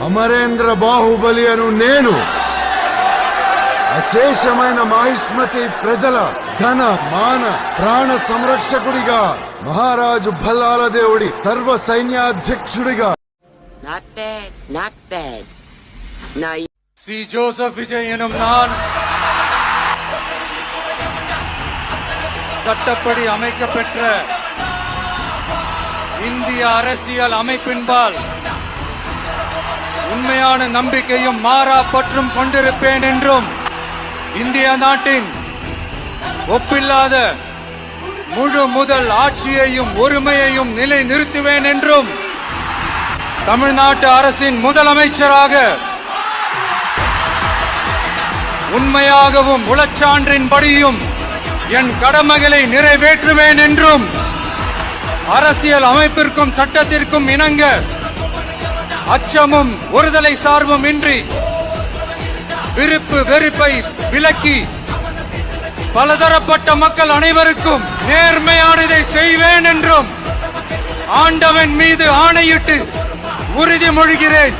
అమరేంద్ర బాహుబలి అను నేను అశేషమైన మహిష్మతి ప్రజల ధన మాన ప్రాణ సంరక్షకుడిగా మహారాజు భల్లాల దేవుడి సర్వ సైన్యాధ్యక్షుడిగా Not bad. Now C Joseph Vijay எனும் நான் சட்டப்படி அமைக்கப்பெற்ற இந்திய அரசியல் அமைப்பின்பால் உண்மையான நம்பிக்கையும் மாறா பற்றும் கொண்டிருப்பேன் என்றும் இந்திய நாட்டின் ஒப்பில்லாத முழு முதல் ஆட்சியையும் ஒருமையையும் நிலை நிறுத்துவேன் என்றும் தமிழ்நாட்டு அரசின் முதலமைச்சராக உண்மையாகவும் உளச்சான்றின்படியும் என் கடமைகளை நிறைவேற்றுவேன் என்றும் அரசியல் அமைப்பிற்கும் சட்டத்திற்கும் இணங்க அச்சமும் ஒருதலை சார்பும் இன்றி விருப்பு வெறுப்பை விலக்கி பலதரப்பட்ட மக்கள் அனைவருக்கும் நேர்மையானதை செய்வேன் என்றும் ஆண்டவன் மீது ஆணையிட்டு உறுதிமொழிகிறேன்.